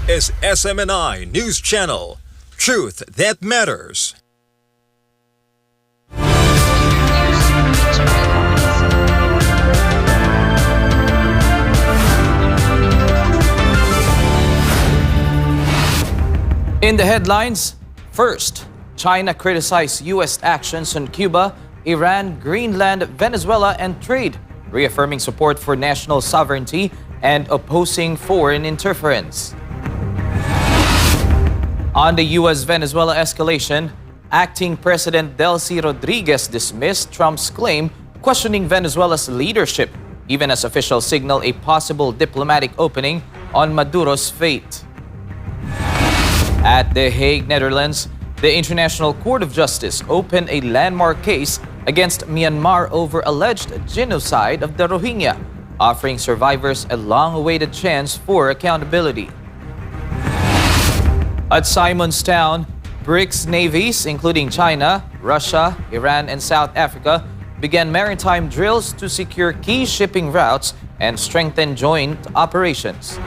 is SMNI News Channel. Truth that matters. In the headlines, first, China criticized U.S. actions on Cuba, Iran, Greenland, Venezuela, and trade, reaffirming support for national sovereignty and opposing foreign interference. On the U.S.-Venezuela escalation, acting President Delcy Rodríguez dismissed Trump's claim, questioning Venezuela's leadership, even as officials signal a possible diplomatic opening on Maduro's fate. At The Hague, Netherlands, the International Court of Justice opened a landmark case against Myanmar over alleged genocide of the Rohingya, offering survivors a long-awaited chance for accountability. At Simonstown, BRICS navies, including China, Russia, Iran, and South Africa, began maritime drills to secure key shipping routes and strengthen joint operations.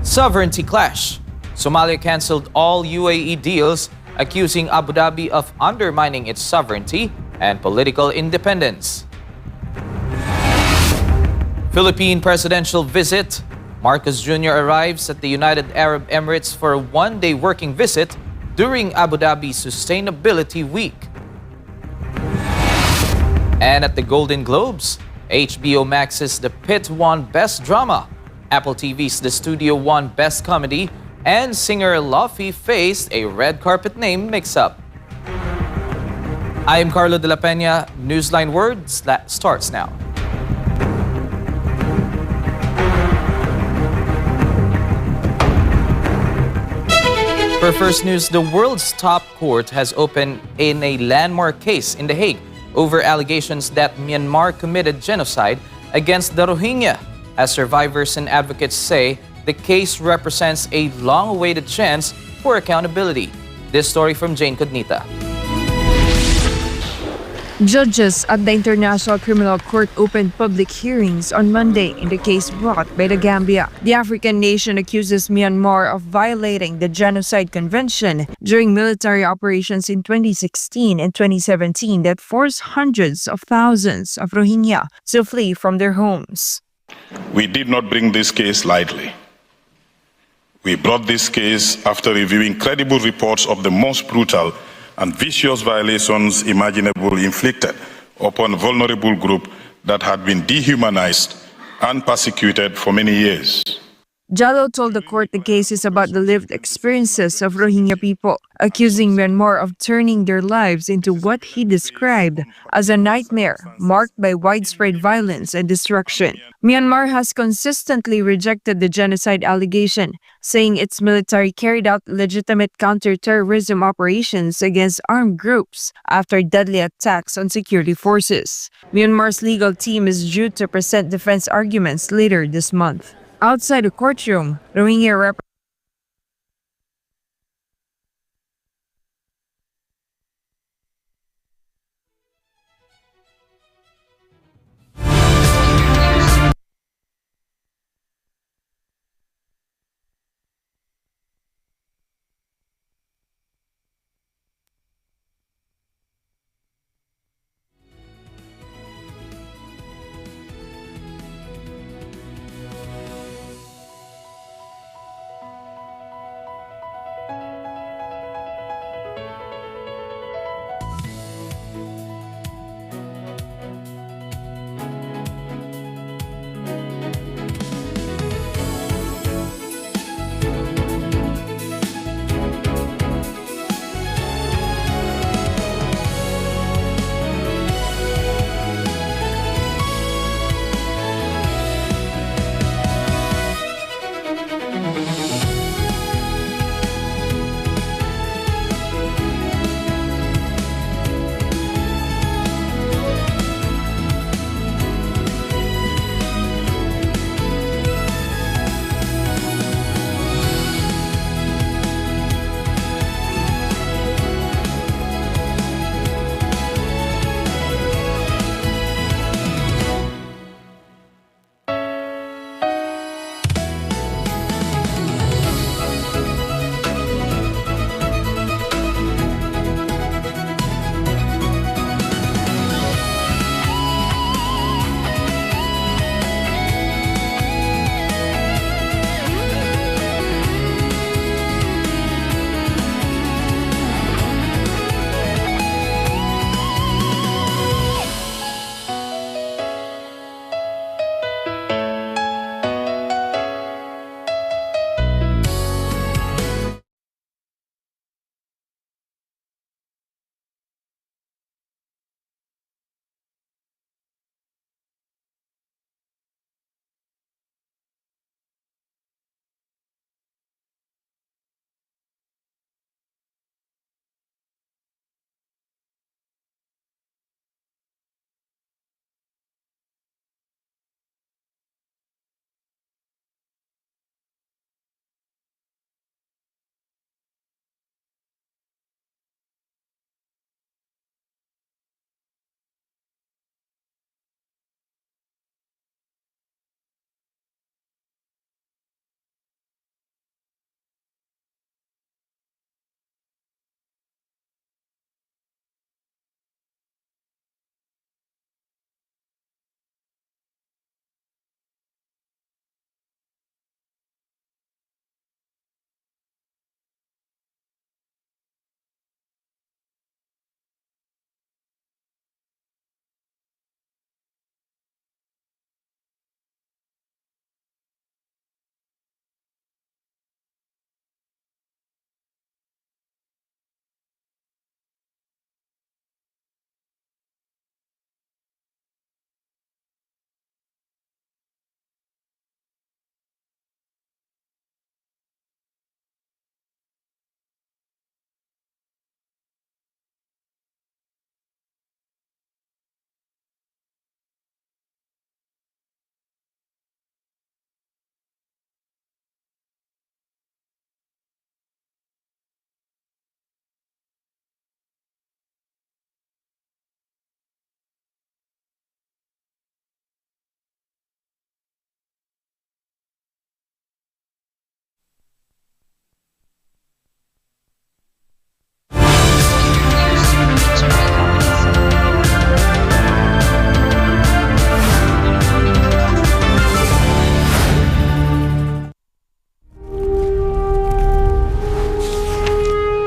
Sovereignty clash. Somalia canceled all UAE deals, accusing Abu Dhabi of undermining its sovereignty and political independence. Philippine presidential visit. Marcos Jr. arrives at the United Arab Emirates for a one-day working visit during Abu Dhabi Sustainability Week. And at the Golden Globes, HBO Max's The Pitt won Best Drama, Apple TV's The Studio won Best Comedy, and singer Luffy faced a red carpet name mix-up. I am Carlo de la Peña. Newsline World starts now. For first news, the world's top court has opened in a landmark case in The Hague over allegations that Myanmar committed genocide against the Rohingya. As survivors and advocates say, the case represents a long-awaited chance for accountability. This story from Jane Cognita. Judges at the International Criminal Court opened public hearings on Monday in the case brought by the Gambia. The African nation accuses Myanmar of violating the Genocide Convention during military operations in 2016 and 2017 that forced hundreds of thousands of Rohingya to flee from their homes. We did not bring this case lightly. We brought this case after reviewing credible reports of the most brutal and vicious violations imaginable inflicted upon a vulnerable group that had been dehumanized and persecuted for many years. Jallo told the court the case is about the lived experiences of Rohingya people, accusing Myanmar of turning their lives into what he described as a nightmare marked by widespread violence and destruction. Myanmar has consistently rejected the genocide allegation, saying its military carried out legitimate counter-terrorism operations against armed groups after deadly attacks on security forces. Myanmar's legal team is due to present defense arguments later this month. Outside the courtroom, Rohingya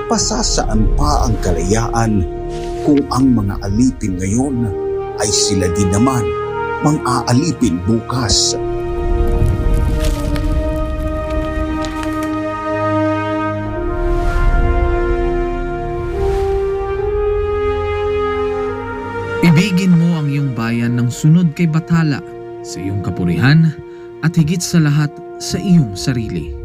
ipasasaan pa ang kalayaan kung ang mga alipin ngayon ay sila din naman mang-aalipin bukas. Ibigin mo ang iyong bayan ng sunod kay Bathala, sa iyong kapurihan at higit sa lahat sa iyong sarili.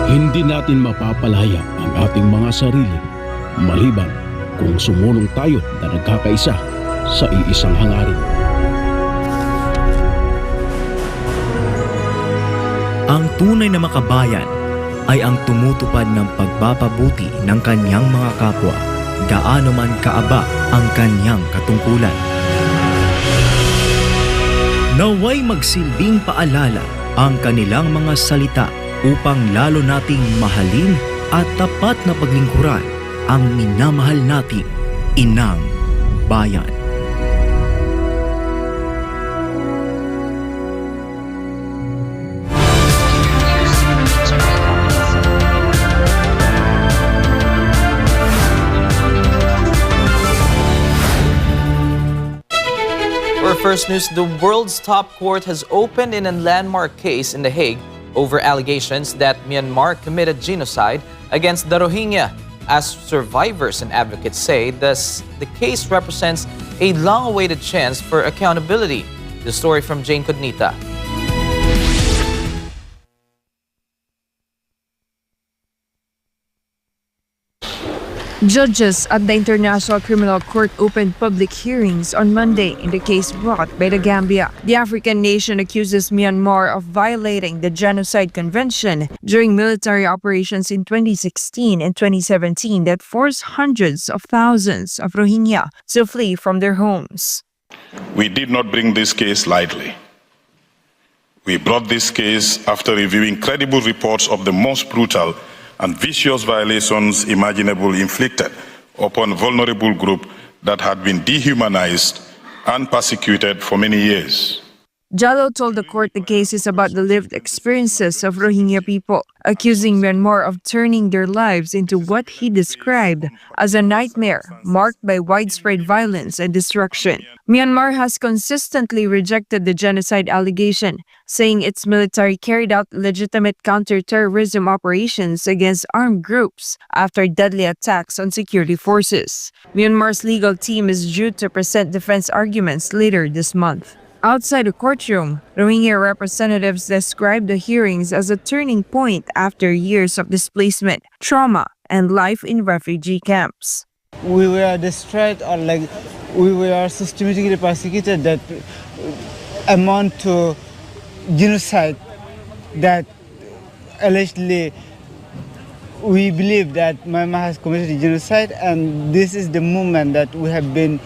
Hindi natin mapapalaya ang ating mga sarili maliban kung sumulong tayo na nagkakaisa sa iisang hangarin. Ang tunay na makabayan ay ang tumutupad ng pagpapabuti ng kanyang mga kapwa, gaano man kaaba ang kanyang katungkulan. Naway magsilbing paalala ang kanilang mga salita upang lalo nating mahalin at tapat na paglingkuran ang minamahal nating inang bayan. For first news, the world's top court has opened in a landmark case in The Hague over allegations that Myanmar committed genocide against the Rohingya. As survivors and advocates say, the case represents a long-awaited chance for accountability. The story from Jane Cognita. Judges at the International Criminal Court opened public hearings on Monday in the case brought by the Gambia. The African nation accuses Myanmar of violating the Genocide Convention during military operations in 2016 and 2017 that forced hundreds of thousands of Rohingya to flee from their homes. We did not bring this case lightly. We brought this case after reviewing credible reports of the most brutal and vicious violations imaginable inflicted upon a vulnerable group that had been dehumanized and persecuted for many years. Jallo told the court the case is about the lived experiences of Rohingya people, accusing Myanmar of turning their lives into what he described as a nightmare marked by widespread violence and destruction. Myanmar has consistently rejected the genocide allegation, saying its military carried out legitimate counter-terrorism operations against armed groups after deadly attacks on security forces. Myanmar's legal team is due to present defense arguments later this month. Outside the courtroom, Rohingya representatives described the hearings as a turning point after years of displacement, trauma, and life in refugee camps. We were destroyed, or we were systematically persecuted that amount to genocide, that allegedly we believe that Myanmar has committed genocide, and this is the movement that we have been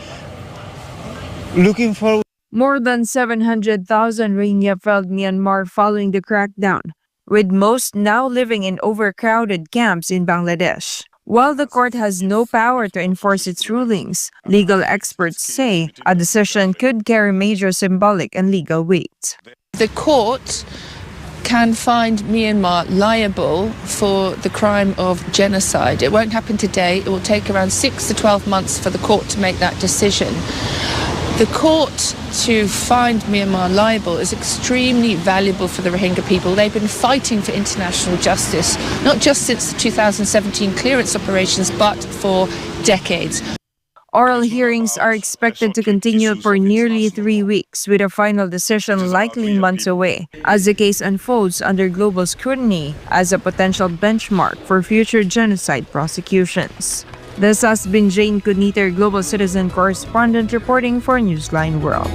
looking for. More than 700,000 Rohingya fled Myanmar following the crackdown, with most now living in overcrowded camps in Bangladesh. While the court has no power to enforce its rulings, legal experts say a decision could carry major symbolic and legal weight. The court can find Myanmar liable for the crime of genocide. It won't happen today. It will take around 6 to 12 months for the court to make that decision. The court to find Myanmar liable is extremely valuable for the Rohingya people. They've been fighting for international justice, not just since the 2017 clearance operations, but for decades. Oral hearings are expected to continue for nearly 3 weeks, with a final decision likely months away, as the case unfolds under global scrutiny as a potential benchmark for future genocide prosecutions. This has been Jane Cognita, Global Citizen Correspondent, reporting for Newsline World.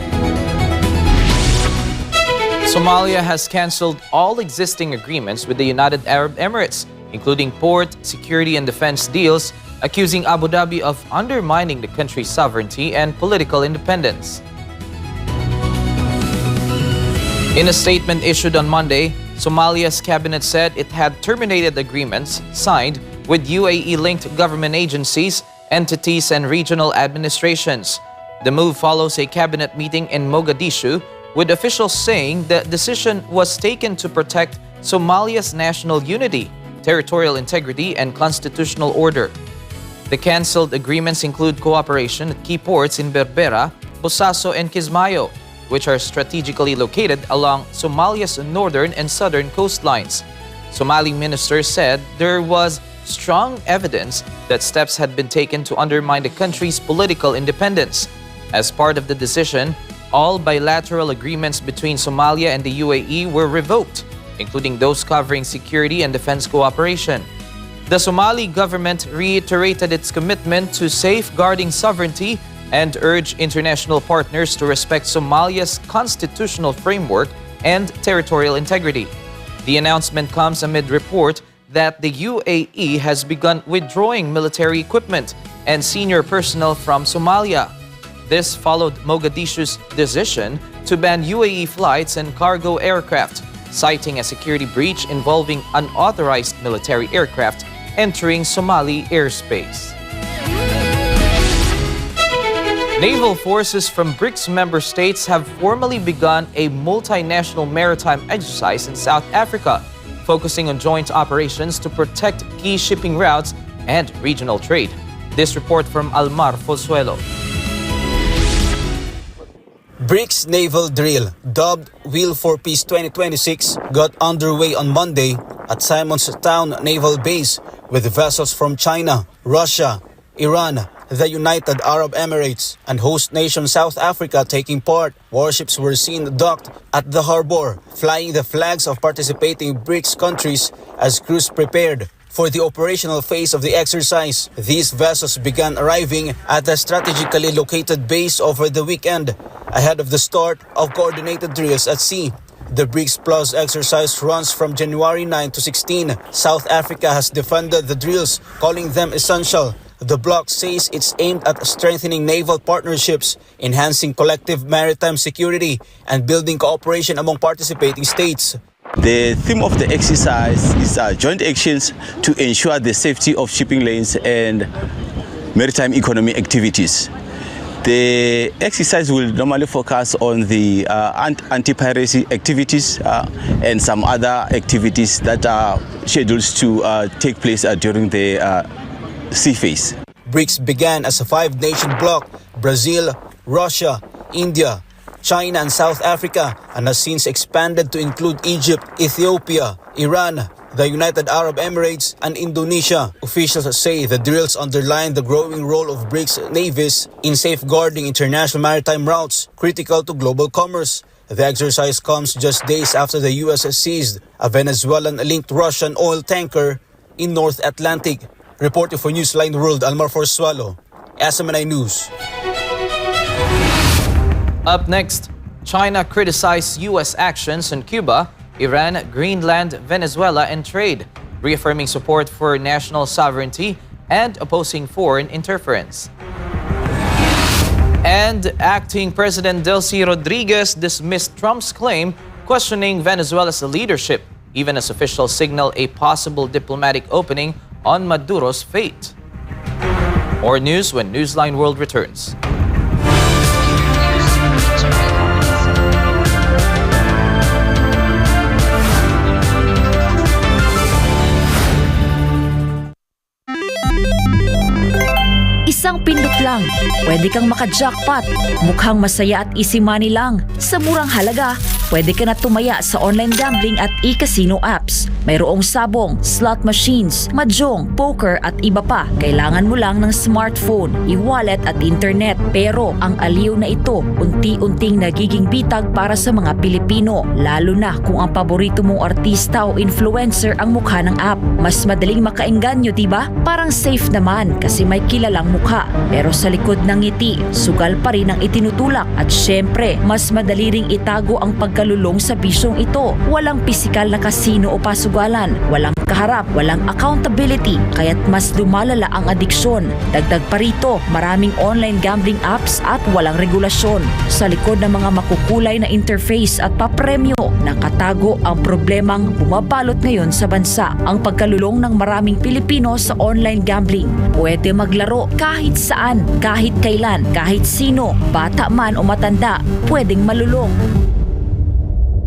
Somalia has canceled all existing agreements with the United Arab Emirates, including port, security, and defense deals, accusing Abu Dhabi of undermining the country's sovereignty and political independence. In a statement issued on Monday, Somalia's cabinet said it had terminated agreements signed with UAE-linked government agencies, entities, and regional administrations. The move follows a cabinet meeting in Mogadishu, with officials saying the decision was taken to protect Somalia's national unity, territorial integrity, and constitutional order. The cancelled agreements include cooperation at key ports in Berbera, Bosaso, and Kismayo, which are strategically located along Somalia's northern and southern coastlines. Somali ministers said there was strong evidence that steps had been taken to undermine the country's political independence. As part of the decision, all bilateral agreements between Somalia and the UAE were revoked, including those covering security and defense cooperation. The Somali government reiterated its commitment to safeguarding sovereignty and urged international partners to respect Somalia's constitutional framework and territorial integrity. The announcement comes amid report that the UAE has begun withdrawing military equipment and senior personnel from Somalia. This followed Mogadishu's decision to ban UAE flights and cargo aircraft, citing a security breach involving unauthorized military aircraft entering Somali airspace. Naval forces from BRICS member states have formally begun a multinational maritime exercise in South Africa, focusing on joint operations to protect key shipping routes and regional trade. This report from Almar Fozuelo. BRICS naval drill, dubbed Wheel for Peace 2026, got underway on Monday at Simonstown Naval Base with vessels from China, Russia, Iran, the United Arab Emirates, and host nation South Africa taking part. Warships were seen docked at the harbor, flying the flags of participating BRICS countries as crews prepared for the operational phase of the exercise. These vessels began arriving at the strategically located base over the weekend, ahead of the start of coordinated drills at sea. The BRICS Plus exercise runs from January 9 to 16. South Africa has defended the drills, calling them essential. The bloc says it's aimed at strengthening naval partnerships, enhancing collective maritime security, and building cooperation among participating states. The theme of the exercise is joint actions to ensure the safety of shipping lanes and maritime economy activities. The exercise will normally focus on the anti-piracy activities and some other activities that are scheduled to take place during the sea phase. BRICS began as a five-nation bloc: Brazil, Russia, India, China, and South Africa, and has since expanded to include Egypt, Ethiopia, Iran, the United Arab Emirates, and Indonesia. Officials say the drills underline the growing role of BRICS navies in safeguarding international maritime routes critical to global commerce. The exercise comes just days after the U.S. seized a Venezuelan-linked Russian oil tanker in North Atlantic. Reporting for Newsline World, Almar Fozuelo, SMNI News. Up next, China criticized U.S. actions on Cuba, Iran, Greenland, Venezuela, and trade, reaffirming support for national sovereignty and opposing foreign interference. And acting President Delcy Rodríguez dismissed Trump's claim, questioning Venezuela's leadership, even as officials signal a possible diplomatic opening on Maduro's fate. More news when Newsline World returns. Isang pindot lang, pwede kang maka-jackpot. Mukhang masaya at easy money lang. Sa murang halaga, pwede ka na tumaya sa online gambling at e-casino apps. Mayroong sabong, slot machines, mahjong, poker at iba pa. Kailangan mo lang ng smartphone, e-wallet at internet. Pero ang aliw na ito, unti-unting nagiging bitag para sa mga Pilipino. Lalo na kung ang paborito mong artista o influencer ang mukha ng app. Mas madaling makaengganyo, diba? Parang safe naman kasi may kilalang mukha. Pero sa likod ng ngiti, sugal pa rin ang itinutulak. At syempre, mas madali ring itago ang pagkalulong sa bisyong ito. Walang pisikal na kasino o pasugalan, walang harap, walang accountability, kaya't mas lumalala ang adiksyon. Dagdag pa rito, maraming online gambling apps at walang regulasyon. Sa likod ng mga makukulay na interface at papremyo, nakatago ang problemang bumabalot ngayon sa bansa. Ang pagkalulong ng maraming Pilipino sa online gambling. Pwede maglaro kahit saan, kahit kailan, kahit sino, bata man o matanda, pwedeng malulong.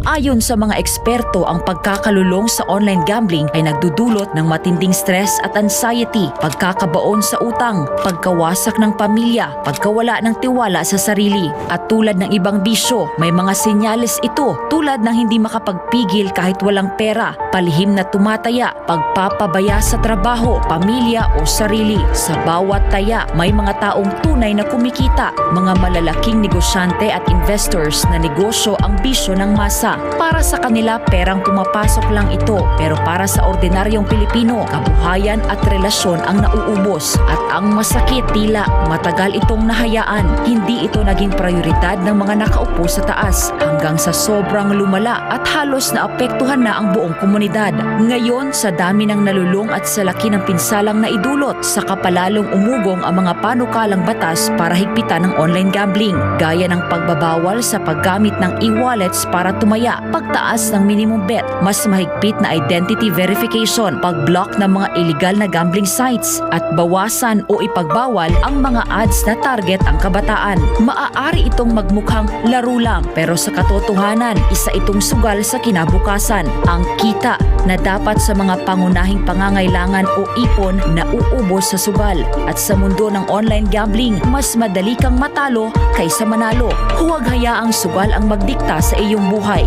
Ayon sa mga eksperto, ang pagkakalulong sa online gambling ay nagdudulot ng matinding stress at anxiety, pagkakabaon sa utang, pagkawasak ng pamilya, pagkawala ng tiwala sa sarili. At tulad ng ibang bisyo, may mga senyales ito tulad ng hindi makapagpigil kahit walang pera, palihim na tumataya, pagpapabaya sa trabaho, pamilya o sarili. Sa bawat taya, may mga taong tunay na kumikita, mga malalaking negosyante at investors na negosyo ang bisyo ng masa. Para sa kanila, perang pumapasok lang ito. Pero para sa ordinaryong Pilipino, kabuhayan at relasyon ang nauubos. At ang masakit, tila matagal itong nahayaan. Hindi ito naging prioridad ng mga nakaupo sa taas hanggang sa sobrang lumala at halos naapektuhan na ang buong komunidad. Ngayon, sa dami ng nalulong at sa laki ng pinsalang naidulot, sa kapalalong umugong ang mga panukalang batas para higpitan ng online gambling, gaya ng pagbabawal sa paggamit ng e-wallets para tumaya, pagtaas ng minimum bet, mas mahigpit na identity verification, pag-block ng mga illegal na gambling sites, at bawasan o ipagbawal ang mga ads na target ang kabataan. Maaari itong magmukhang laro lang, pero sa katotohanan, isa itong sugal sa kinabukasan. Ang kita na dapat sa mga pangunahing pangangailangan o ipon na uubos sa sugal. At sa mundo ng online gambling, mas madali kang matalo kaysa manalo. Huwag hayaang sugal ang magdikta sa iyong buhay.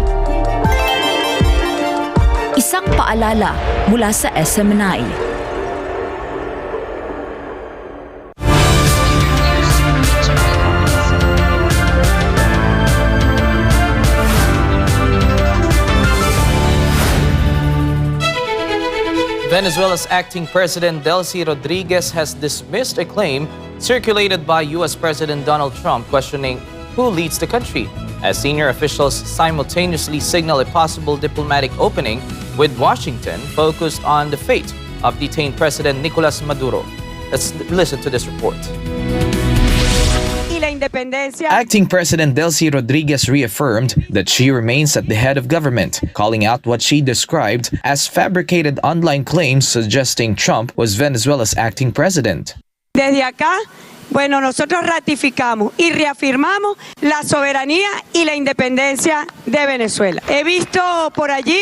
Isang paalala mula sa SMNI. Venezuela's acting president Delcy Rodríguez has dismissed a claim circulated by U.S. President Donald Trump questioning who leads the country, as senior officials simultaneously signal a possible diplomatic opening with Washington focused on the fate of detained President Nicolas Maduro. Let's listen to this report. Acting President Delcy Rodríguez reaffirmed that she remains at the head of government, calling out what she described as fabricated online claims suggesting Trump was Venezuela's acting president. Desde acá, bueno, nosotros ratificamos y reafirmamos la soberanía y la independencia de Venezuela. He visto por allí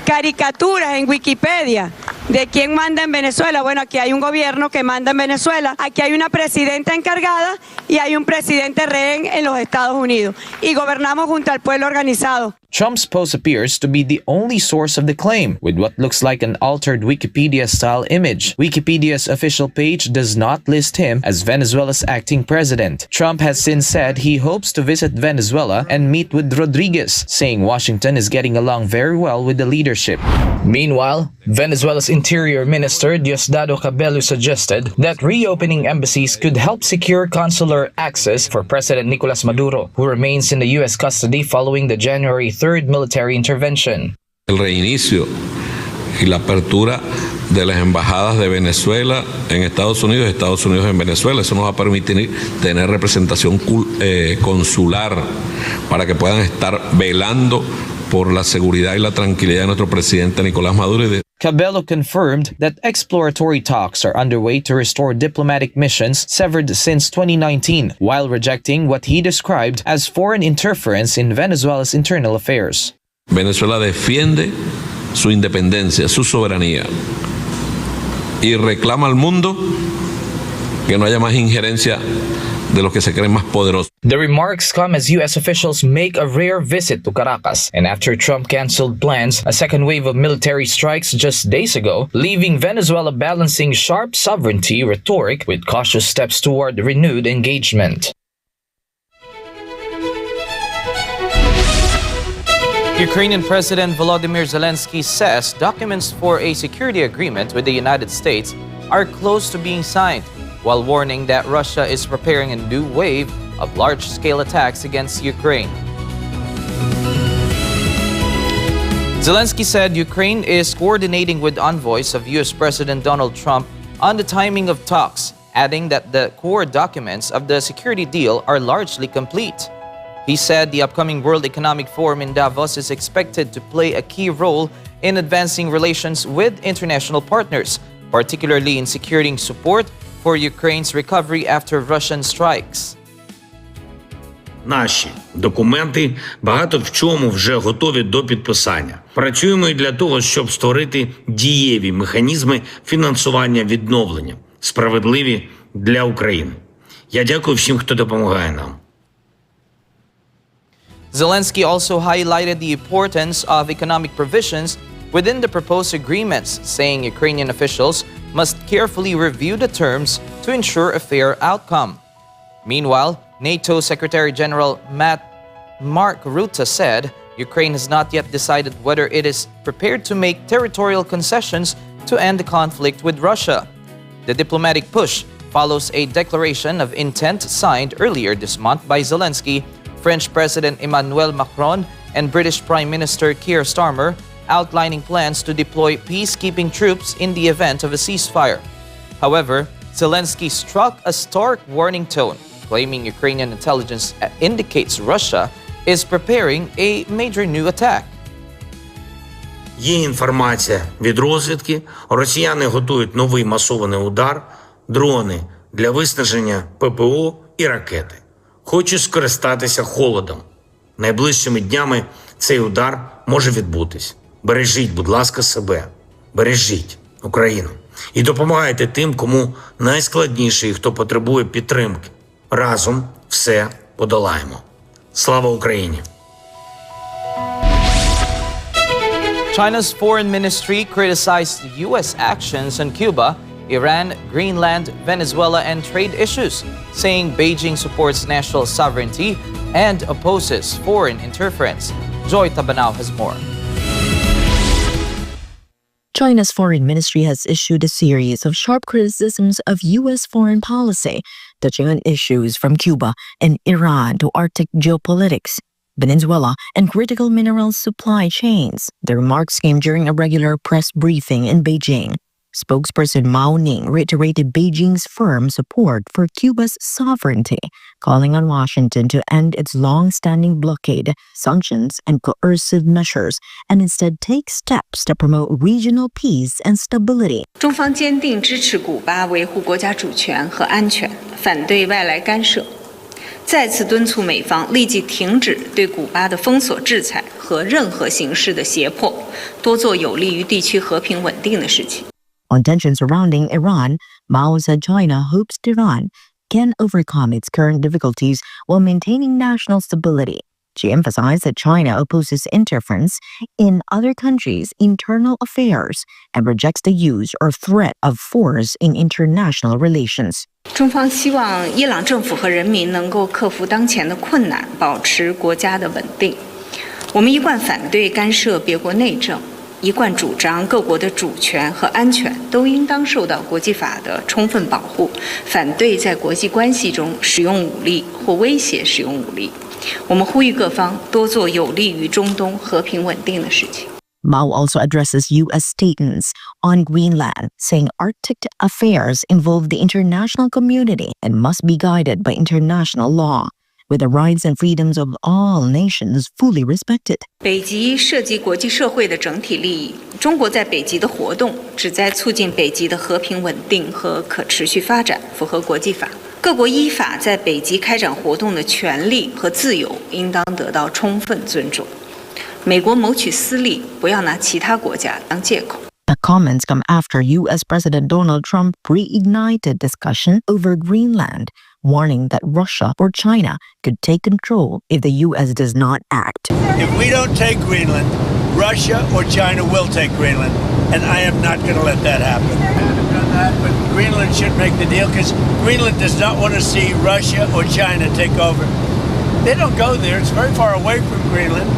caricaturas en Wikipedia de quién manda en Venezuela. Bueno, aquí hay un gobierno que manda en Venezuela, aquí hay una presidenta encargada y hay un presidente rehén en los Estados Unidos. Y gobernamos junto al pueblo organizado. Trump's post appears to be the only source of the claim, with what looks like an altered Wikipedia-style image. Wikipedia's official page does not list him as Venezuela's acting president. Trump has since said he hopes to visit Venezuela and meet with Rodríguez, saying Washington is getting along very well with the leadership. Meanwhile, Venezuela's Interior Minister Diosdado Cabello suggested that reopening embassies could help secure consular access for President Nicolas Maduro, who remains in the U.S. custody following the January 3rd military intervention. El reinicio y la apertura de las embajadas de Venezuela en Estados Unidos y Estados Unidos en Venezuela. Eso nos va a permitir tener representación consular para que puedan estar velando por la seguridad y la tranquilidad de nuestro presidente Nicolás Maduro. Cabello confirmed that exploratory talks are underway to restore diplomatic missions severed since 2019, while rejecting what he described as foreign interference in Venezuela's internal affairs. Venezuela defiende su independencia, su soberanía, y reclama al mundo que no haya más injerencia de los que se creen más poderosos. The remarks come as U.S. officials make a rare visit to Caracas, and after Trump canceled plans, a second wave of military strikes just days ago, leaving Venezuela balancing sharp sovereignty rhetoric with cautious steps toward renewed engagement. Ukrainian President Volodymyr Zelensky says documents for a security agreement with the United States are close to being signed, while warning that Russia is preparing a new wave of large-scale attacks against Ukraine. Zelensky said Ukraine is coordinating with envoys of U.S. President Donald Trump on the timing of talks, adding that the core documents of the security deal are largely complete. He said the upcoming World Economic Forum in Davos is expected to play a key role in advancing relations with international partners, particularly in securing support for Ukraine's recovery after Russian strikes. Наші документи багато в чому вже готові до підписання. Працюємо і для того, щоб створити дієві механізми фінансування відновлення, справедливі для України. Я дякую всім, хто допомагає нам. Zelensky also highlighted the importance of economic provisions within the proposed agreements, saying Ukrainian officials must carefully review the terms to ensure a fair outcome. Meanwhile, NATO Secretary General Mark Rutte said Ukraine has not yet decided whether it is prepared to make territorial concessions to end the conflict with Russia. The diplomatic push follows a declaration of intent signed earlier this month by Zelensky, French President Emmanuel Macron, and British Prime Minister Keir Starmer, outlining plans to deploy peacekeeping troops in the event of a ceasefire. However, Zelensky struck a stark warning tone, claiming Ukrainian intelligence indicates Russia is preparing a major new attack. Є інформація від розвідки. Росіяни готують новий масований удар, дрони для виснаження ППО і ракети. Хочуть скористатися холодом. Найближчими днями цей удар може відбутись. Бережіть, будь ласка, себе. Бережіть Україну. І допомагайте тим, кому найскладніше і хто потребує підтримки. Разом все подолаємо. Слава Україні! China's foreign ministry criticized U.S. actions on Cuba, Iran, Greenland, Venezuela, and trade issues, saying Beijing supports national sovereignty and opposes foreign interference. Joy Tabanao has more. China's foreign ministry has issued a series of sharp criticisms of U.S. foreign policy, touching on issues from Cuba and Iran to Arctic geopolitics, Venezuela, and critical mineral supply chains. The remarks came during a regular press briefing in Beijing. Spokesperson Mao Ning reiterated Beijing's firm support for Cuba's sovereignty, calling on Washington to end its long-standing blockade, sanctions, and coercive measures, and instead take steps to promote regional peace and stability. 中方坚定支持古巴维护国家主权和安全，反对外来干涉。再次敦促美方立即停止对古巴的封锁制裁和任何形式的胁迫，多做有利于地区和平稳定的事情。 On tensions surrounding Iran, Mao said China hopes Tehran can overcome its current difficulties while maintaining national stability. She emphasized that China opposes interference in other countries' internal affairs and rejects the use or threat of force in international relations. 中方希望伊朗政府和人民能够克服当前的困难，保持国家的稳定。我们一贯反对干涉别国内政。 一贯主张各国的主权和安全都应当受到国际法的充分保护，反对在国际关系中使用武力或威胁使用武力。我们呼吁各方多做有利于中东和平稳定的事情。 Mao also addresses U.S. statements on Greenland, saying Arctic affairs involve the international community and must be guided by international law, with the rights and freedoms of all nations fully respected. 北极涉及国际社会的整体利益，中国在北极的活动旨在促进北极的和平稳定和可持续发展，符合国际法。各国依法在北极开展活动的权利和自由应当得到充分尊重。美国谋取私利，不要拿其他国家当借口。 The comments come after U.S. President Donald Trump reignited discussion over Greenland, warning that Russia or China could take control if the U.S. does not act. If we don't take Greenland, Russia or China will take Greenland, and I am not going to let that happen. But Greenland should make the deal because Greenland does not want to see Russia or China take over. They don't go there. It's very far away from Greenland.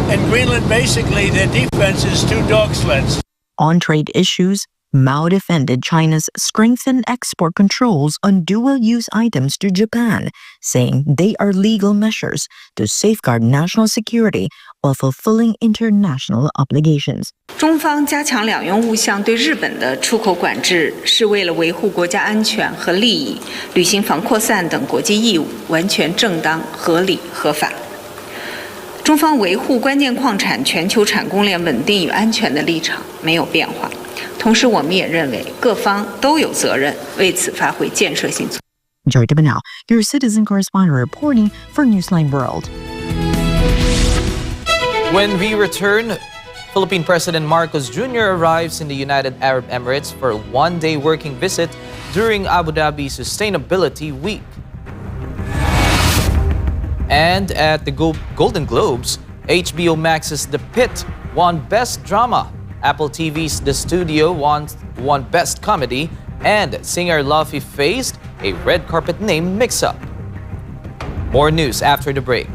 And Greenland, basically, their defense is 2 dog sleds. On trade issues, Mao defended China's strengthened export controls on dual-use items to Japan, saying they are legal measures to safeguard national security while fulfilling international obligations. 中方加强两用物项对日本的出口管制，是为了维护国家安全和利益，履行防扩散等国际义务，完全正当、合理、合法。中方维护关键矿产全球产供链稳定与安全的立场没有变化。同时，我们也认为各方都有责任为此发挥建设性作用。 Joy Tabanao, your citizen correspondent reporting for Newsline World. When we return, Philippine President Marcos Jr. arrives in the United Arab Emirates for a one-day working visit during Abu Dhabi Sustainability Week. And at the Golden Globes, HBO Max's The Pitt won Best Drama. Apple TV's The Studio won Best Comedy, and singer Luffy faced a red carpet name mix-up. More news after the break.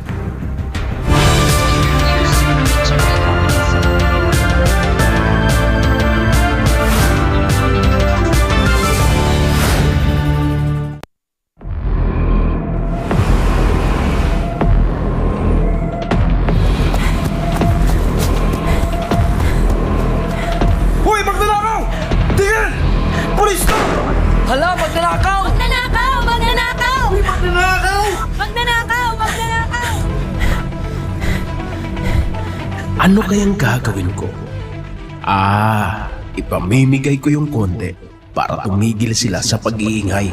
Hala, magnanakaw! Magnanakaw! Magnanakaw! Uy, magnanakaw! Magnanakaw! Magnanakaw! Ano kayang gagawin ko? Ipamimigay ko yung konti para tumigil sila sa pag-iingay.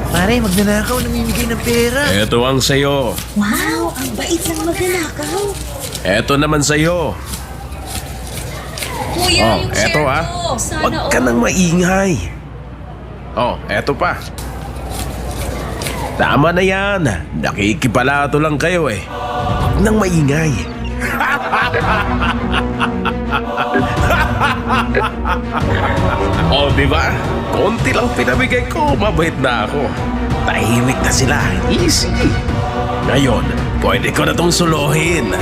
Pare, magnanakaw, namimigay ng pera. Eto ang sayo. Wow! Ang bait ng magnanakaw! Eto naman sayo. Kuya, yung share eto ko! Sana Huwag ka nang maingay. Eto pa. Tama na yan. Nakikipalato lang kayo eh. Huwag nang maingay. Di ba? Konti lang pinamigay ko, mabait na ako. Tahimik na sila. Easy. Ngayon, pwede ko na tong suluhin.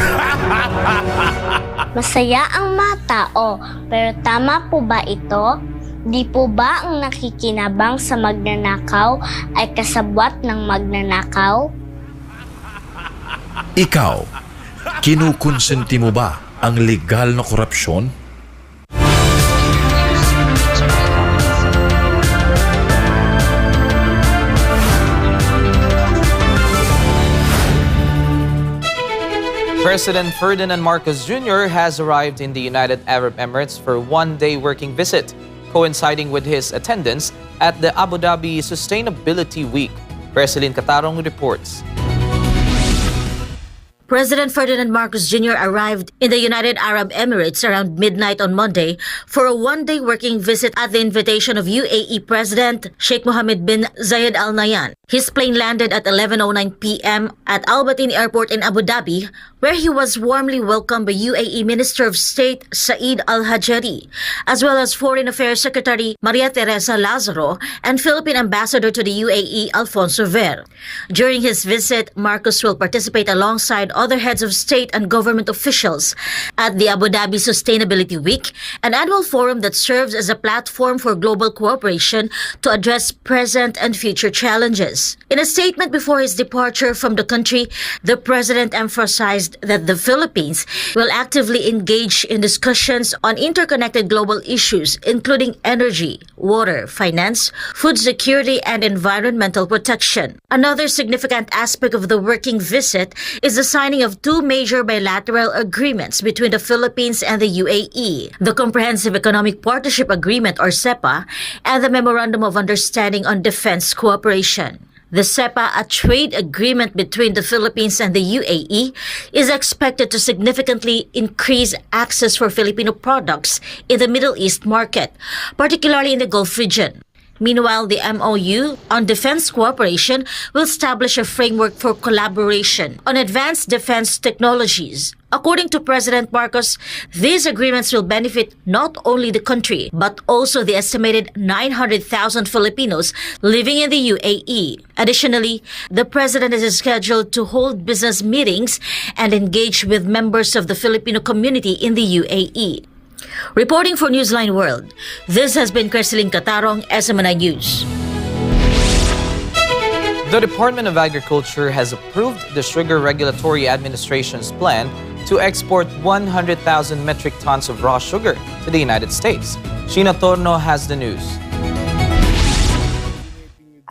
Masaya ang mga tao, pero tama po ba ito? Di po ba ang nakikinabang sa magnanakaw ay kasabwat ng magnanakaw? Ikaw, kinukonsenti mo ba ang legal na korupsyon? President Ferdinand Marcos Jr. has arrived in the United Arab Emirates for a one-day working visit, coinciding with his attendance at the Abu Dhabi Sustainability Week. President Catarong reports. President Ferdinand Marcos Jr. arrived in the United Arab Emirates around midnight on Monday for a one-day working visit at the invitation of UAE President Sheikh Mohammed bin Zayed Al Nahyan. His plane landed at 11:09 p.m. at Al Batin Airport in Abu Dhabi, where he was warmly welcomed by UAE Minister of State Said Al Hajari, as well as Foreign Affairs Secretary Maria Teresa Lazaro and Philippine Ambassador to the UAE Alfonso Ver. During his visit, Marcos will participate alongside other heads of state and government officials at the Abu Dhabi Sustainability Week, an annual forum that serves as a platform for global cooperation to address present and future challenges. In a statement before his departure from the country, the president emphasized that the Philippines will actively engage in discussions on interconnected global issues, including energy, water, finance, food security, and environmental protection. Another significant aspect of the working visit is the signing of two major bilateral agreements between the Philippines and the UAE, the Comprehensive Economic Partnership Agreement or CEPA, and the Memorandum of Understanding on Defense Cooperation. The CEPA, a trade agreement between the Philippines and the UAE, is expected to significantly increase access for Filipino products in the Middle East market, particularly in the Gulf region. Meanwhile, the MOU on defense cooperation will establish a framework for collaboration on advanced defense technologies. According to President Marcos, these agreements will benefit not only the country, but also the estimated 900,000 Filipinos living in the UAE. Additionally, the President is scheduled to hold business meetings and engage with members of the Filipino community in the UAE. Reporting for Newsline World, this has been Kerseling Catarong, SMNI News. The Department of Agriculture has approved the Sugar Regulatory Administration's plan to export 100,000 metric tons of raw sugar to the United States. Sheena Torno has the news.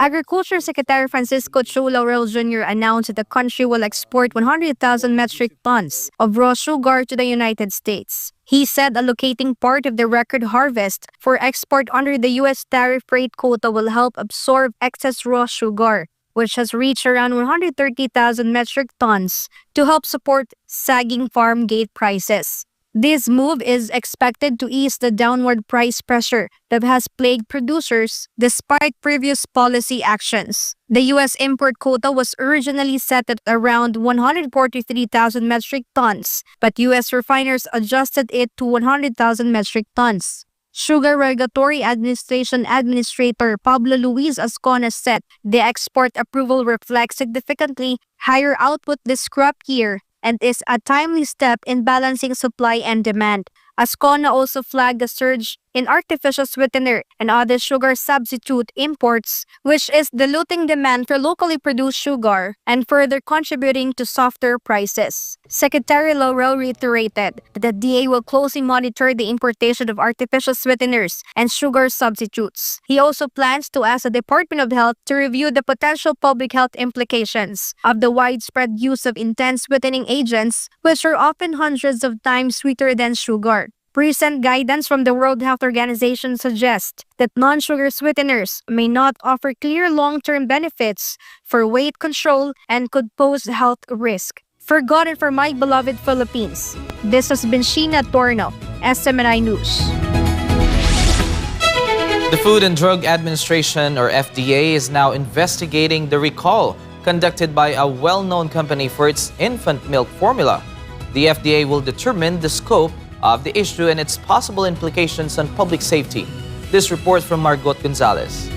Agriculture Secretary Francisco Chu Laurel Jr. announced that the country will export 100,000 metric tons of raw sugar to the United States. He said allocating part of the record harvest for export under the U.S. tariff rate quota will help absorb excess raw sugar, which has reached around 130,000 metric tons, to help support sagging farm gate prices. This move is expected to ease the downward price pressure that has plagued producers despite previous policy actions. The U.S. import quota was originally set at around 143,000 metric tons, but U.S. refiners adjusted it to 100,000 metric tons. Sugar Regulatory Administration Administrator Pablo Luis Ascona said the export approval reflects significantly higher output this crop year and is a timely step in balancing supply and demand. Ascona also flagged a surge in artificial sweetener and other sugar substitute imports, which is diluting demand for locally produced sugar and further contributing to softer prices. Secretary Laurel reiterated that the DA will closely monitor the importation of artificial sweeteners and sugar substitutes. He also plans to ask the Department of Health to review the potential public health implications of the widespread use of intense sweetening agents, which are often hundreds of times sweeter than sugar. Recent guidance from the World Health Organization suggests that non-sugar sweeteners may not offer clear long-term benefits for weight control and could pose health risk. Forgotten for my beloved Philippines, this has been Sheena Torno, SMNI News. The Food and Drug Administration, or FDA, is now investigating the recall conducted by a well-known company for its infant milk formula. The FDA will determine the scope of the issue and its possible implications on public safety. This report from Margot Gonzalez.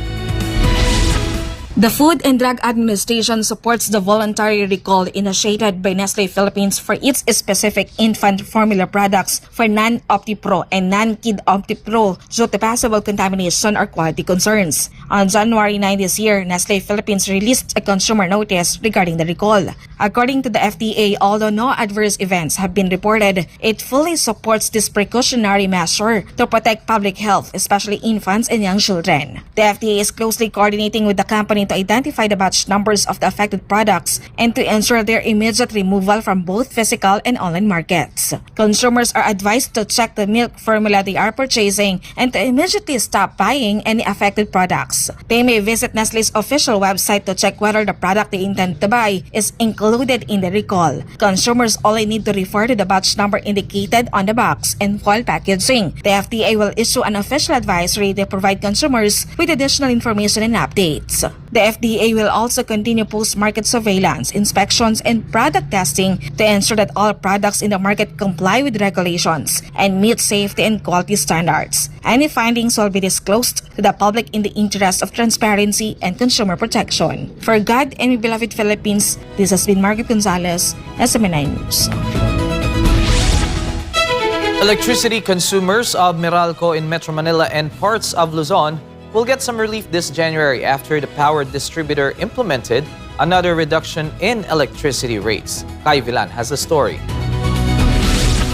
The Food and Drug Administration supports the voluntary recall initiated by Nestle Philippines for its specific infant formula products for non-OptiPro and non-Kid OptiPro due to possible contamination or quality concerns. On January 9 this year, Nestle Philippines released a consumer notice regarding the recall. According to the FDA, although no adverse events have been reported, it fully supports this precautionary measure to protect public health, especially infants and young children. The FDA is closely coordinating with the company to identify the batch numbers of the affected products and to ensure their immediate removal from both physical and online markets. Consumers are advised to check the milk formula they are purchasing and to immediately stop buying any affected products. They may visit Nestle's official website to check whether the product they intend to buy is included in the recall. Consumers only need to refer to the batch number indicated on the box and foil packaging. The FDA will issue an official advisory to provide consumers with additional information and updates. The FDA will also continue post-market surveillance, inspections, and product testing to ensure that all products in the market comply with regulations and meet safety and quality standards. Any findings will be disclosed to the public in the interest of transparency and consumer protection. For God and my beloved Philippines, this has been Margaret Gonzalez, SMNI News. Electricity consumers of Meralco in Metro Manila and parts of Luzon will get some relief this January after the power distributor implemented another reduction in electricity rates. Kai Villan has a story.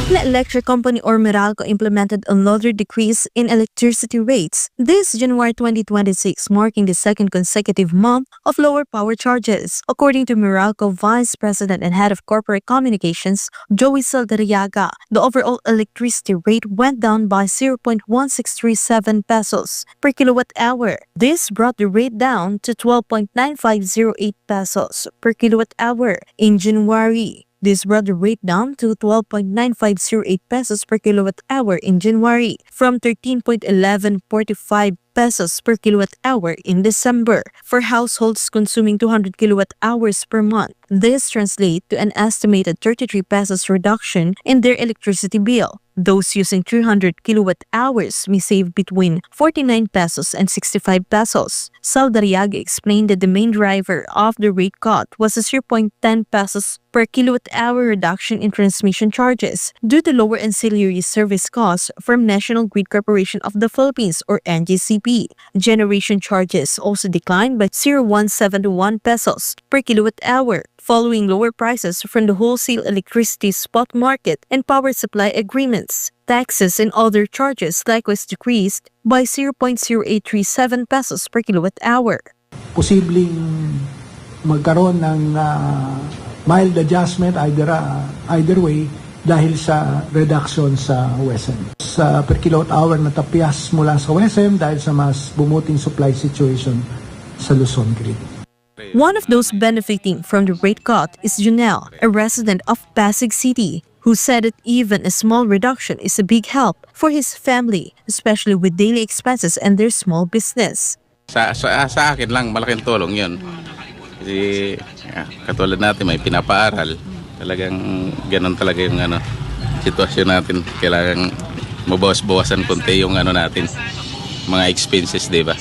The electric company or Meralco implemented another decrease in electricity rates this January 2026, marking the second consecutive month of lower power charges. According to Meralco Vice President and Head of Corporate Communications, Joey Saldariaga, the overall electricity rate went down by 0.1637 pesos per kilowatt hour. This brought the rate down to 12.9508 pesos per kilowatt hour in January. This brought the rate down to 12.9508 pesos per kilowatt hour in January from 13.1145 pesos per kilowatt hour in December. For households consuming 200 kilowatt hours per month, this translates to an estimated 33 pesos reduction in their electricity bill. Those using 300 kilowatt hours may save between 49 pesos and 65 pesos. Saldariaga explained that the main driver of the rate cut was a 0.10 pesos per per kilowatt-hour reduction in transmission charges due to lower ancillary service costs from National Grid Corporation of the Philippines or NGCP. Generation charges also declined by 0.171 pesos per kilowatt-hour following lower prices from the wholesale electricity spot market and power supply agreements. Taxes and other charges likewise decreased by 0.0837 pesos per kilowatt-hour. Posibleng magkaroon ng mild adjustment either way dahil sa reduction sa WSM. Sa per kilowatt-hour na tapyas mula sa WSM dahil sa mas bumuting supply situation sa Luzon grid. One of those benefiting from the rate cut is Junel, a resident of Pasig City, who said that even a small reduction is a big help for his family, especially with daily expenses and their small business. Sa akin lang, malaking tulong yun. Kasi katulad natin may pinapaaral, talagang ganun talaga yung sitwasyon natin. Kailangan mabawas-bawasan konti yung natin, mga expenses, di ba?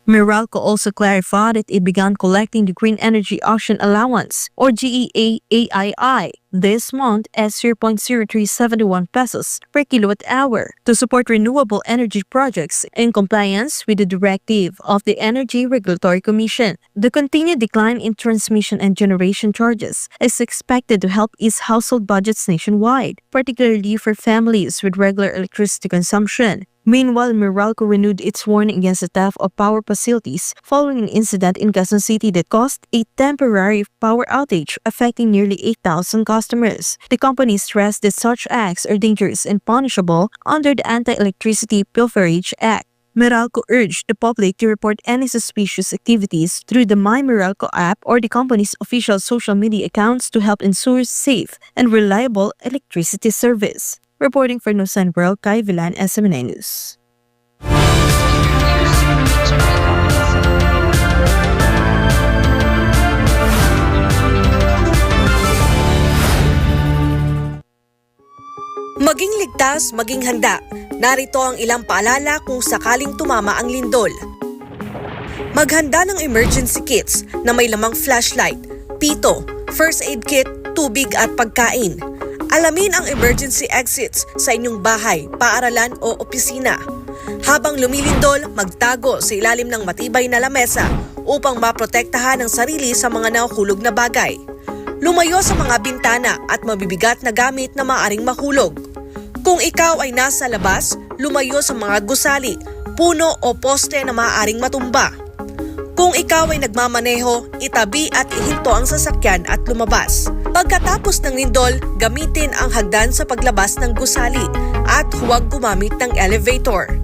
Meralco also clarified that it began collecting the Green Energy Auction Allowance, or GEA-AII, this month as 0.0371 pesos per kilowatt-hour to support renewable energy projects in compliance with the directive of the Energy Regulatory Commission. The continued decline in transmission and generation charges is expected to help ease household budgets nationwide, particularly for families with regular electricity consumption. Meanwhile, Meralco renewed its warning against the theft of power facilities following an incident in Quezon City that caused a temporary power outage affecting nearly 8,000 customers. The company stressed that such acts are dangerous and punishable under the Anti-Electricity Pilferage Act. Meralco urged the public to report any suspicious activities through the My Meralco app or the company's official social media accounts to help ensure safe and reliable electricity service. Reporting for Newsline World, Kai Villan, SMNA News. Maging ligtas, maging handa. Narito ang ilang paalala kung sakaling tumama ang lindol. Maghanda ng emergency kits na may lamang flashlight, pito, first aid kit, tubig at pagkain. Alamin ang emergency exits sa inyong bahay, paaralan o opisina. Habang lumilindol, magtago sa ilalim ng matibay na lamesa upang maprotektahan ang sarili sa mga nahuhulog na bagay. Lumayo sa mga bintana at mabibigat na gamit na maaring mahulog. Kung ikaw ay nasa labas, lumayo sa mga gusali, puno o poste na maaaring matumba. Kung ikaw ay nagmamaneho, itabi at ihinto ang sasakyan at lumabas. Pagkatapos ng lindol, gamitin ang hagdan sa paglabas ng gusali at huwag gumamit ng elevator.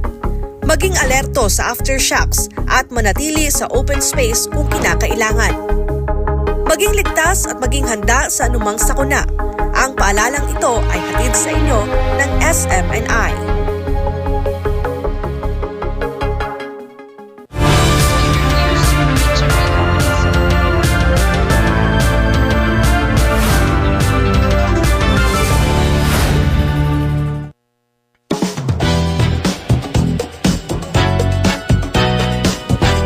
Maging alerto sa aftershocks at manatili sa open space kung kinakailangan. Maging ligtas at maging handa sa anumang sakuna. Ang paalalang ito ay hatid sa inyo ng SMNI.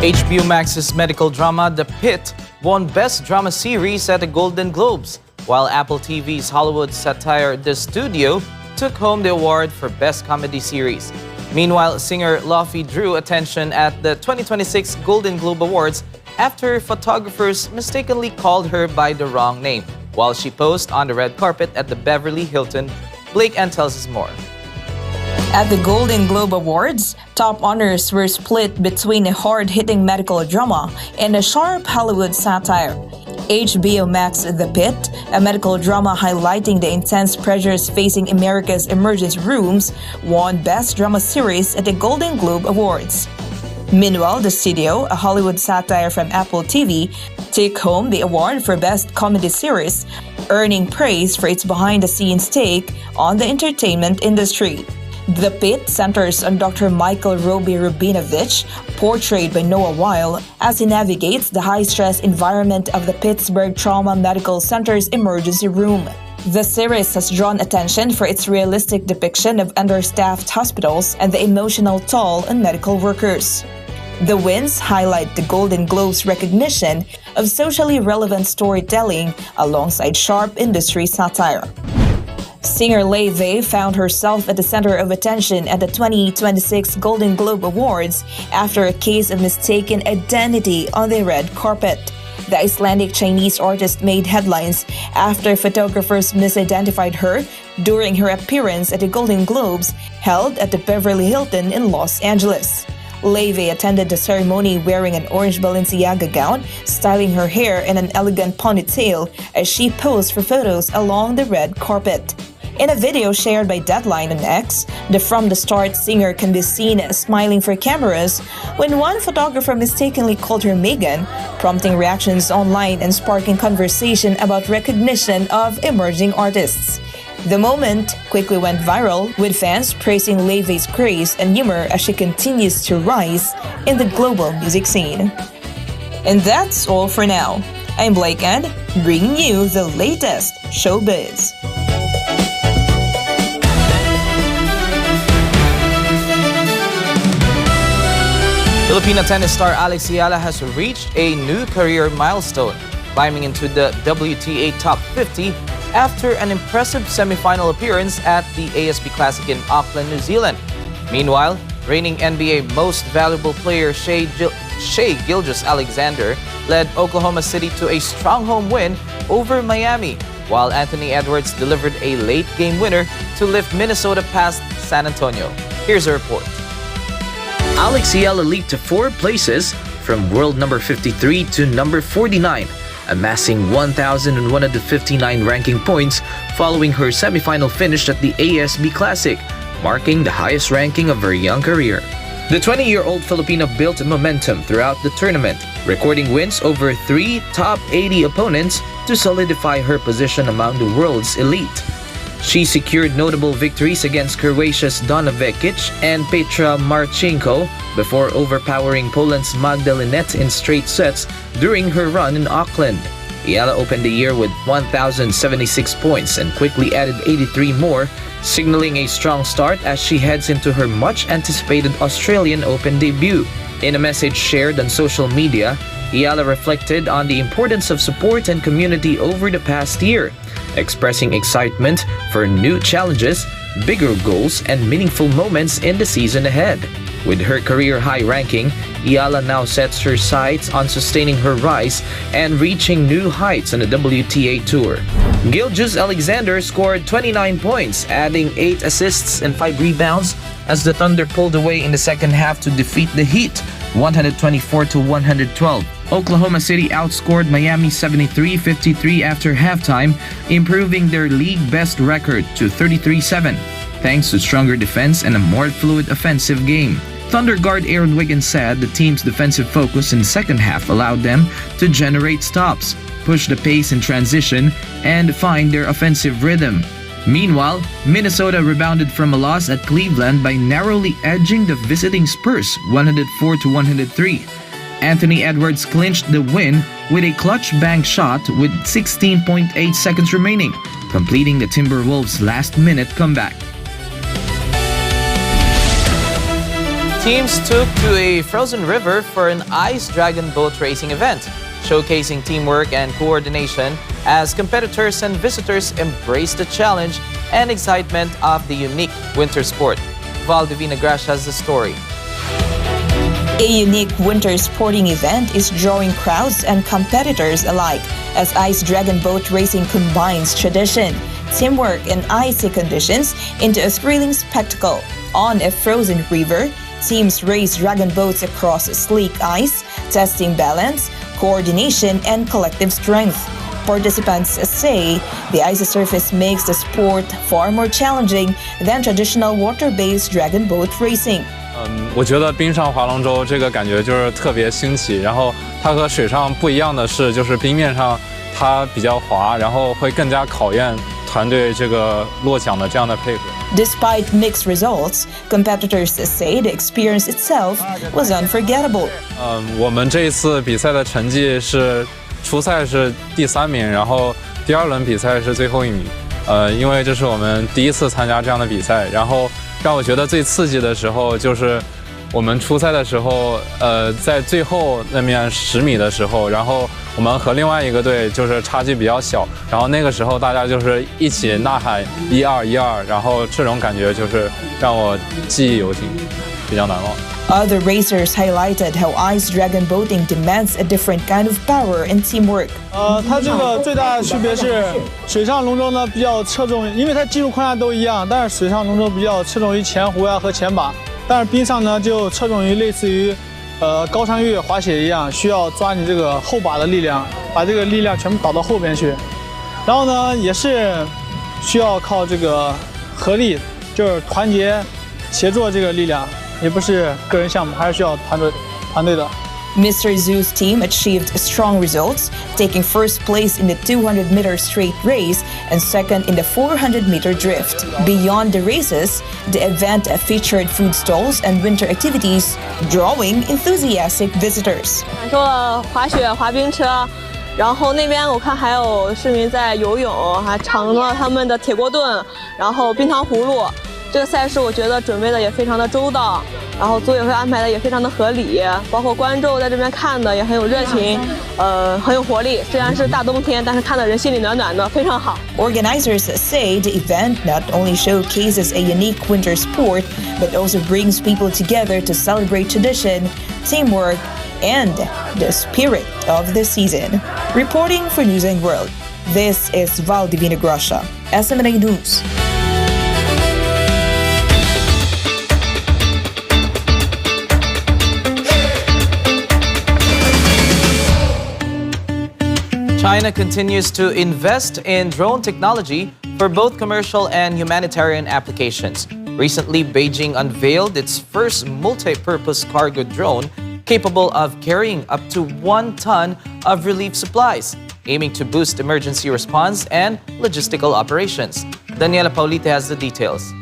HBO Max's medical drama The Pitt won Best Drama Series at the Golden Globes, while Apple TV's Hollywood satire The Studio took home the award for Best Comedy Series. Meanwhile, singer Luffy drew attention at the 2026 Golden Globe Awards after photographers mistakenly called her by the wrong name while she posed on the red carpet at the Beverly Hilton. Blake Ann tells us more. At the Golden Globe Awards, top honors were split between a hard-hitting medical drama and a sharp Hollywood satire. HBO Max The Pitt, a medical drama highlighting the intense pressures facing America's emergency rooms, won Best Drama Series at the Golden Globe Awards. Meanwhile, The Studio, a Hollywood satire from Apple TV, took home the award for Best Comedy Series, earning praise for its behind-the-scenes take on the entertainment industry. The Pitt centers on Dr. Michael Roby Rubinovich, portrayed by Noah Weil, as he navigates the high-stress environment of the Pittsburgh Trauma Medical Center's emergency room. The series has drawn attention for its realistic depiction of understaffed hospitals and the emotional toll on medical workers. The wins highlight the Golden Globe's recognition of socially relevant storytelling alongside sharp industry satire. Singer Leve found herself at the center of attention at the 2026 Golden Globe Awards after a case of mistaken identity on the red carpet. The Icelandic Chinese artist made headlines after photographers misidentified her during her appearance at the Golden Globes held at the Beverly Hilton in Los Angeles. Leve attended the ceremony wearing an orange Balenciaga gown, styling her hair in an elegant ponytail as she posed for photos along the red carpet. In a video shared by Deadline on X, the From the Start singer can be seen smiling for cameras when one photographer mistakenly called her Megan, prompting reactions online and sparking conversation about recognition of emerging artists. The moment quickly went viral, with fans praising Leve's grace and humor as she continues to rise in the global music scene. And that's all for now. I'm Blake and bringing you the latest showbiz. Filipino tennis star Alex Ayala has reached a new career milestone, climbing into the WTA Top 50 after an impressive semifinal appearance at the ASB Classic in Auckland, New Zealand. Meanwhile, reigning NBA Most Valuable Player Shai Gilgeous-Alexander led Oklahoma City to a strong home win over Miami, while Anthony Edwards delivered a late-game winner to lift Minnesota past San Antonio. Here's a report. Alex Ayala leaped to 4 places from world number 53 to number 49, amassing 1,159 ranking points following her semifinal finish at the ASB Classic, marking the highest ranking of her young career. The 20-year-old Filipino built momentum throughout the tournament, recording wins over 3 top 80 opponents to solidify her position among the world's elite. She secured notable victories against Croatia's Donna Vekic and Petra Marchenko before overpowering Poland's Magda Linette in straight sets during her run in Auckland. Ayala opened the year with 1,076 points and quickly added 83 more, signaling a strong start as she heads into her much-anticipated Australian Open debut. In a message shared on social media, Ayala reflected on the importance of support and community over the past year, expressing excitement for new challenges, bigger goals, and meaningful moments in the season ahead. With her career high ranking, Ayala now sets her sights on sustaining her rise and reaching new heights on the WTA Tour. Gilgeous-Alexander scored 29 points, adding 8 assists and 5 rebounds as the Thunder pulled away in the second half to defeat the Heat 124-112. Oklahoma City outscored Miami 73-53 after halftime, improving their league best record to 33-7, thanks to stronger defense and a more fluid offensive game. Thunder guard Aaron Wiggins said the team's defensive focus in the second half allowed them to generate stops, push the pace in transition, and find their offensive rhythm. Meanwhile, Minnesota rebounded from a loss at Cleveland by narrowly edging the visiting Spurs 104-103. Anthony Edwards clinched the win with a clutch bank shot with 16.8 seconds remaining, completing the Timberwolves' last-minute comeback. Teams took to a frozen river for an ice dragon boat racing event, showcasing teamwork and coordination as competitors and visitors embraced the challenge and excitement of the unique winter sport. Valdivina Grash has the story. A unique winter sporting event is drawing crowds and competitors alike as ice dragon boat racing combines tradition, teamwork, and icy conditions into a thrilling spectacle. On a frozen river, teams race dragon boats across sleek ice, testing balance, coordination, and collective strength. Participants say the icy surface makes the sport far more challenging than traditional water-based dragon boat racing. 我觉得冰上划龙舟这个感觉就是特别新奇，然后它和水上不一样的是，就是冰面上它比较滑，然后会更加考验团队这个落桨的这样的配合。Despite mixed results, competitors say the experience itself was unforgettable. 我们这一次比赛的成绩是初赛是第3名，然后第2轮比赛是最后1名。因为这是我们第一次参加这样的比赛，然后让我觉得最刺激的时候就是我们出赛的时候，在最后那面10米的时候，然后我们和另外一个队就是差距比较小，然后那个时候大家就是一起呐喊1-2-1-2，然后这种感觉就是让我记忆犹新，比较难忘。Other racers highlighted how ice dragon boating demands a different kind of power and teamwork. 它这个最大的区别是，水上龙舟呢比较侧重，因为它技术框架都一样，但是水上龙舟比较侧重于前弧和前把，但是冰上呢就侧重于类似于高山越野滑雪一样，需要抓你这个后把的力量，把这个力量全部导到后边去。然后呢，也是需要靠这个合力，就是团结协作这个力量。也不是个人项目，还是需要团队的。Mr. Zhu's team achieved strong results, taking first place in the 200-meter straight race and second in the 400-meter drift. Beyond the races, the event featured food stalls and winter activities, drawing enthusiastic visitors. 感受了滑雪、滑冰车，然后那边我看还有市民在游泳，还尝了他们的铁锅炖，然后冰糖葫芦。这个赛事我觉得准备的也非常的周到，然后组委会安排的也非常的合理，包括观众在这边看的也很有热情，很有活力。虽然是大冬天，但是看的人心里暖暖的，非常好。Organizers say the event not only showcases a unique winter sport, but also brings people together to celebrate tradition, teamwork, and the spirit of the season. Reporting for Newsline World, this is Val Divina Gracia, SMNA News. China continues to invest in drone technology for both commercial and humanitarian applications. Recently, Beijing unveiled its first multi-purpose cargo drone capable of carrying up to 1 ton of relief supplies, aiming to boost emergency response and logistical operations. Daniela Paulite has the details.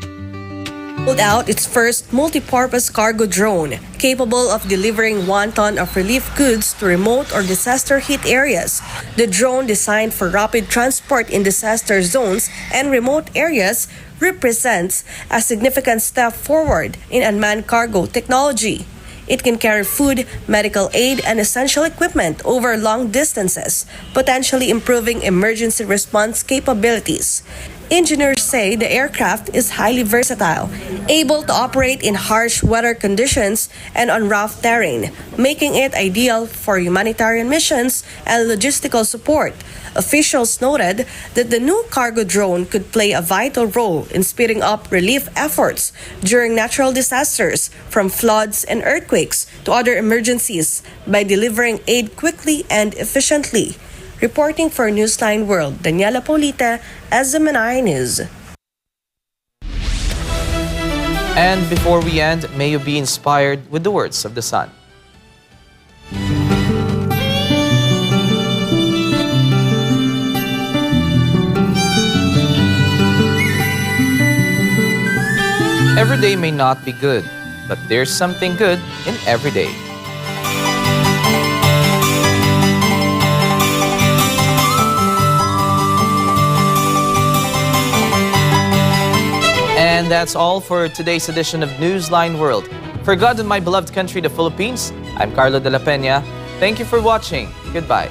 Rolled out its first multi-purpose cargo drone, capable of delivering 1 ton of relief goods to remote or disaster-hit areas. The drone, designed for rapid transport in disaster zones and remote areas, represents a significant step forward in unmanned cargo technology. It can carry food, medical aid, and essential equipment over long distances, potentially improving emergency response capabilities. Engineers say the aircraft is highly versatile, able to operate in harsh weather conditions and on rough terrain, making it ideal for humanitarian missions and logistical support. Officials noted that the new cargo drone could play a vital role in speeding up relief efforts during natural disasters, from floods and earthquakes to other emergencies, by delivering aid quickly and efficiently. Reporting for Newsline World, Daniela Paulite, SMNI News. And before we end, may you be inspired with the words of the sun. Every day may not be good, but there's something good in every day. And that's all for today's edition of Newsline World. For God and my beloved country, the Philippines, I'm Carlo de la Peña. Thank you for watching. Goodbye.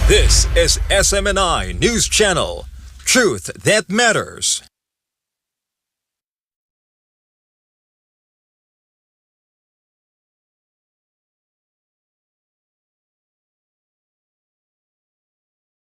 This is SMNI News Channel. Truth that matters.